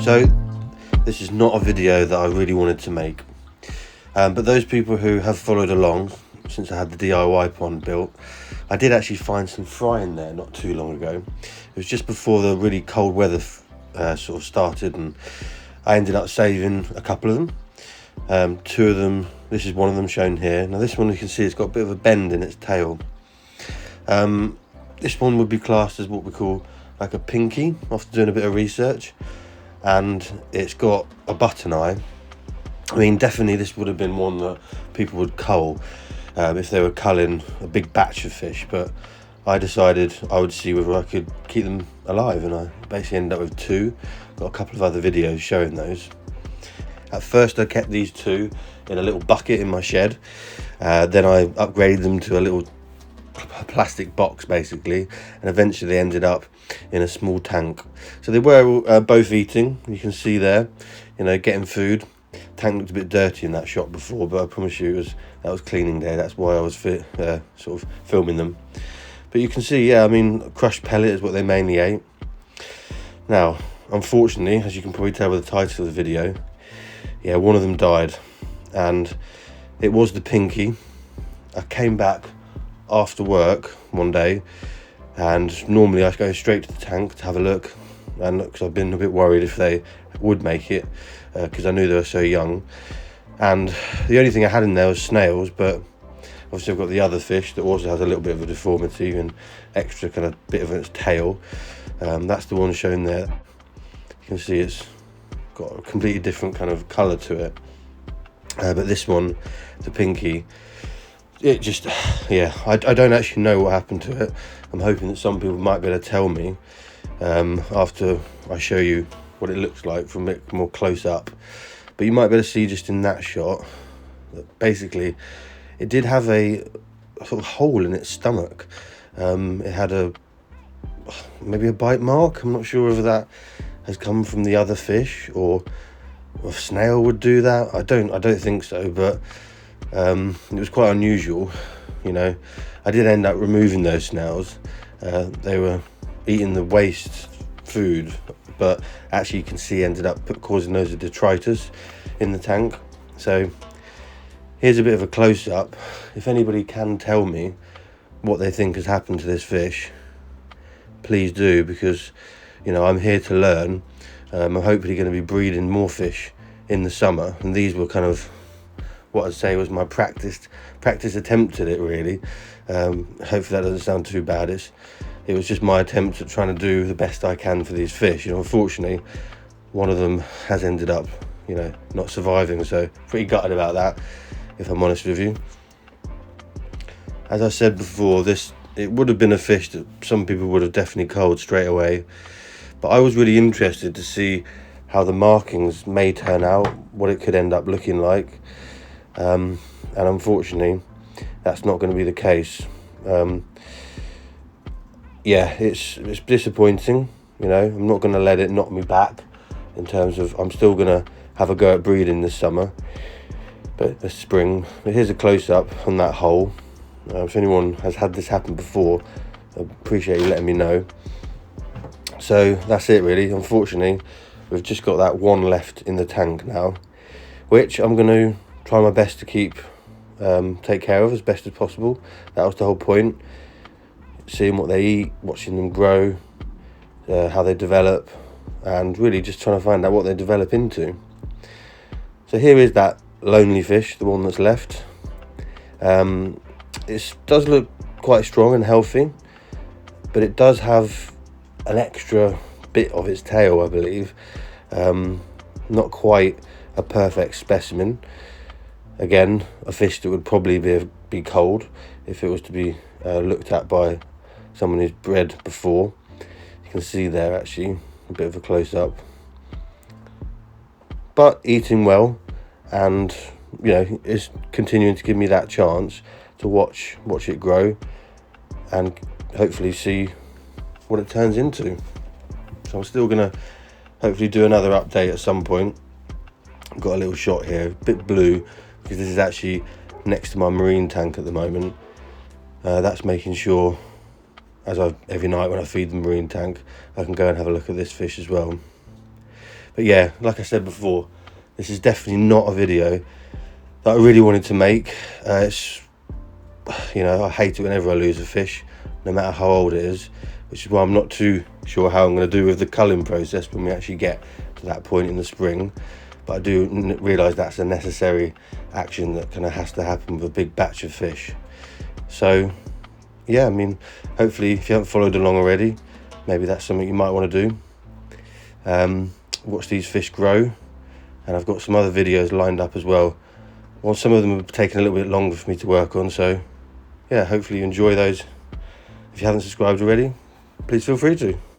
So this is not a video that I really wanted to make, but those people who have followed along since I had the DIY pond built, I did actually find some fry in there not too long ago. It was just before the really cold weather sort of started, and I ended up saving a couple of them. Two of them, this is one of them shown here. Now this one, you can see it's got a bit of a bend in its tail. This one would be classed as what we call like a pinky, after doing a bit of research, and it's got a button eye. I mean, definitely this would have been one that people would cull if they were culling a big batch of fish, but I decided I would see whether I could keep them alive, and I basically ended up with two. Got a couple of other videos showing those. At first I kept these two in a little bucket in my shed, then I upgraded them to a little plastic box basically, and eventually they ended up in a small tank. So they were both eating, you can see there, you know, getting food. Tank looked a bit dirty in that shot before, but I promise you that was cleaning day. That's why I was sort of filming them. But you can see, yeah, I mean, crushed pellet is what they mainly ate. Now, unfortunately, as you can probably tell by the title of the video, yeah, one of them died, and it was the pinky. I came back after work one day, and normally I go straight to the tank to have a look, and because I've been a bit worried if they would make it, because I knew they were so young. And the only thing I had in there was snails, but obviously I've got the other fish that also has a little bit of a deformity and extra kind of bit of its tail. That's the one shown there. You can see it's got a completely different kind of colour to it, but this one, the pinky, it just, yeah, I don't actually know what happened to it. I'm hoping that some people might be able to tell me after I show you what it looks like from a bit more close up. But you might be able to see just in that shot that basically it did have a sort of hole in its stomach. It had maybe a bite mark. I'm not sure whether that has come from the other fish or a snail would do that. I don't think so, but it was quite unusual, you know. I did end up removing those snails. They were eating the waste food, but actually you can see ended up causing loads of detritus in the tank. So here's a bit of a close-up. If anybody can tell me what they think has happened to this fish, please do, because, you know, I'm here to learn. I'm hopefully going to be breeding more fish in the summer, and these were kind of what I'd say was my practice attempt at it, really. Hopefully that doesn't sound too bad. It was just my attempt at trying to do the best I can for these fish. You know, unfortunately, one of them has ended up, you know, not surviving, so pretty gutted about that, if I'm honest with you. As I said before, it would have been a fish that some people would have definitely culled straight away, but I was really interested to see how the markings may turn out, what it could end up looking like. And unfortunately that's not going to be the case. Yeah, it's disappointing, you know. I'm not going to let it knock me back in terms of, I'm still going to have a go at breeding this summer, but this spring. But here's a close-up on that hole. If anyone has had this happen before, I appreciate you letting me know. So that's it really. Unfortunately, we've just got that one left in the tank now, which I'm going to try my best to take care of as best as possible. That was the whole point. Seeing what they eat, watching them grow, how they develop, and really just trying to find out what they develop into. So here is that lonely fish, the one that's left. It does look quite strong and healthy, but it does have an extra bit of its tail, I believe. Not quite a perfect specimen. Again, a fish that would probably be cold if it was to be looked at by someone who's bred before. You can see there actually a bit of a close-up, but eating well, and you know, is continuing to give me that chance to watch it grow and hopefully see what it turns into. So I'm still gonna hopefully do another update at some point. I've got a little shot here, a bit blue, because this is actually next to my marine tank at the moment. That's making sure, every night when I feed the marine tank, I can go and have a look at this fish as well. But yeah, like I said before, this is definitely not a video that I really wanted to make. It's, you know, I hate it whenever I lose a fish, no matter how old it is, which is why I'm not too sure how I'm going to do with the culling process when we actually get to that point in the spring. But I do realise that's a necessary action that kind of has to happen with a big batch of fish. So yeah, I mean, hopefully if you haven't followed along already, maybe that's something you might want to do. Watch these fish grow, and I've got some other videos lined up as well. Well, some of them have taken a little bit longer for me to work on, so yeah, hopefully you enjoy those. If you haven't subscribed already, please feel free to.